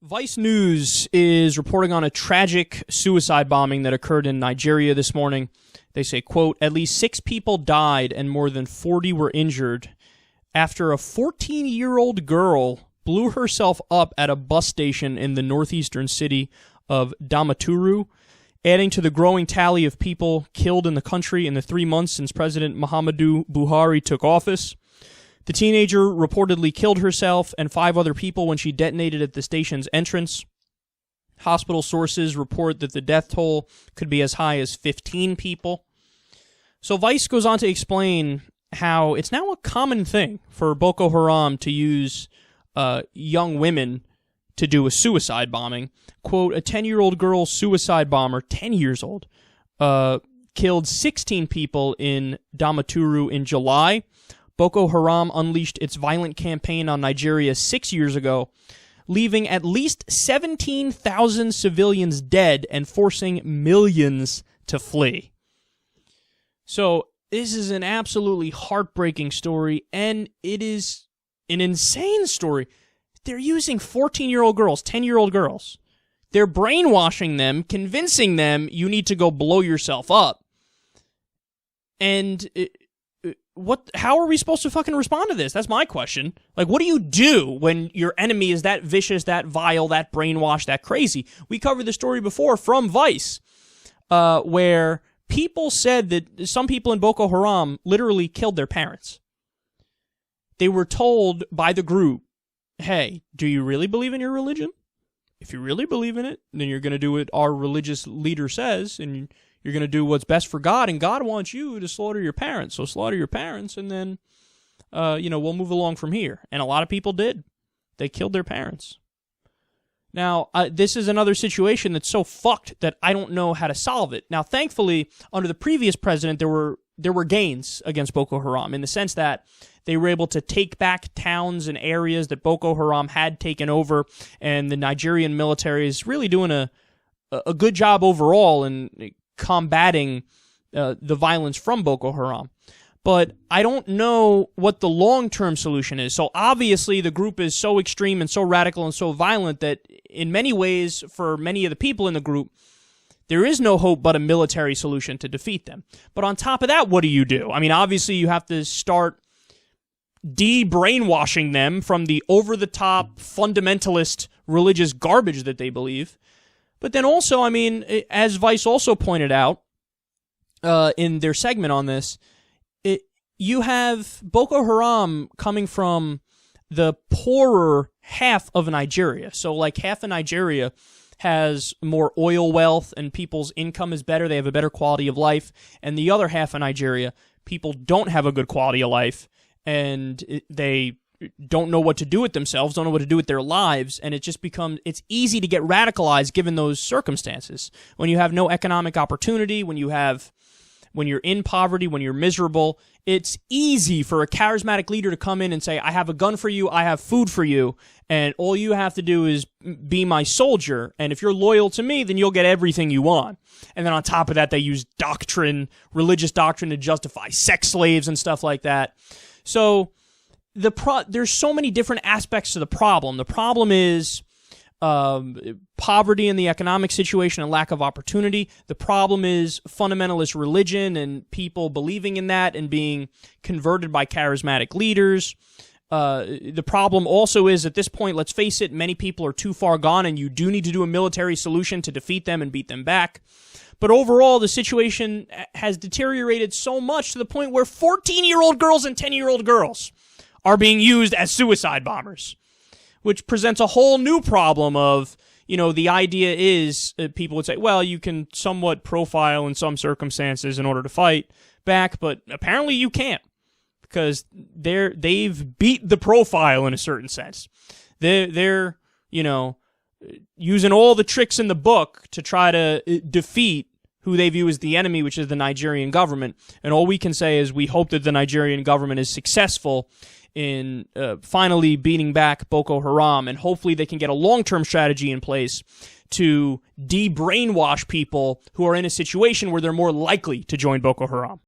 Vice News is reporting on a tragic suicide bombing that occurred in Nigeria this morning. They say, quote, at least 6 people died and more than 40 were injured after a 14-year-old girl blew herself up at a bus station in the northeastern city of Damaturu, adding to the growing tally of people killed in the country in the 3 months since President Muhammadu Buhari took office. The teenager reportedly killed herself and 5 other people when she detonated at the station's entrance. Hospital sources report that the death toll could be as high as 15 people. So Vice goes on to explain how it's now a common thing for Boko Haram to use young women to do a suicide bombing. Quote, a 10-year-old girl suicide bomber, 10 years old, killed 16 people in Damaturu in July. Boko Haram unleashed its violent campaign on Nigeria 6 years ago, leaving at least 17,000 civilians dead and forcing millions to flee. So this is an absolutely heartbreaking story, and it is an insane story. They're using 14-year-old girls, 10-year-old girls. They're brainwashing them, convincing them you need to go blow yourself up. And how are we supposed to fucking respond to this? That's my question. Like, what do you do when your enemy is that vicious, that vile, that brainwashed, that crazy? We covered the story before from Vice, where people said that some people in Boko Haram literally killed their parents. They were told by the group, hey, do you really believe in your religion? If you really believe in it, then you're going to do what our religious leader says, and you're going to do what's best for God, and God wants you to slaughter your parents. So slaughter your parents, and then, we'll move along from here. And a lot of people did. They killed their parents. Now, this is another situation that's so fucked that I don't know how to solve it. Now, thankfully, under the previous president, there were gains against Boko Haram in the sense that they were able to take back towns and areas that Boko Haram had taken over, and the Nigerian military is really doing a good job overall in combating the violence from Boko Haram. But I don't know what the long-term solution is. So obviously the group is so extreme and so radical and so violent that in many ways, for many of the people in the group, there is no hope but a military solution to defeat them. But on top of that, what do you do? I mean, obviously you have to start de-brainwashing them from the over-the-top fundamentalist religious garbage that they believe. But then also, I mean, as Vice also pointed out in their segment on this, you have Boko Haram coming from the poorer half of Nigeria. So like half of Nigeria has more oil wealth and people's income is better. They have a better quality of life. And the other half of Nigeria, people don't have a good quality of life, and they don't know what to do with themselves, don't know what to do with their lives, and it just becomes, it's easy to get radicalized given those circumstances. When you have no economic opportunity, when you're in poverty, when you're miserable, it's easy for a charismatic leader to come in and say, I have a gun for you, I have food for you, and all you have to do is be my soldier, and if you're loyal to me, then you'll get everything you want. And then on top of that, they use religious doctrine to justify sex slaves and stuff like that. So there's so many different aspects to the problem. The problem is poverty and the economic situation and lack of opportunity. The problem is fundamentalist religion and people believing in that and being converted by charismatic leaders. The problem also is, at this point, let's face it, many people are too far gone, and you do need to do a military solution to defeat them and beat them back. But overall, the situation has deteriorated so much to the point where 14-year-old girls and 10-year-old girls are being used as suicide bombers, which presents a whole new problem of, the idea is people would say, well, you can somewhat profile in some circumstances in order to fight back, but apparently you can't, because they've beat the profile in a certain sense. They're using all the tricks in the book to try to defeat who they view as the enemy, which is the Nigerian government. And all we can say is we hope that the Nigerian government is successful in finally beating back Boko Haram, and hopefully they can get a long-term strategy in place to de-brainwash people who are in a situation where they're more likely to join Boko Haram.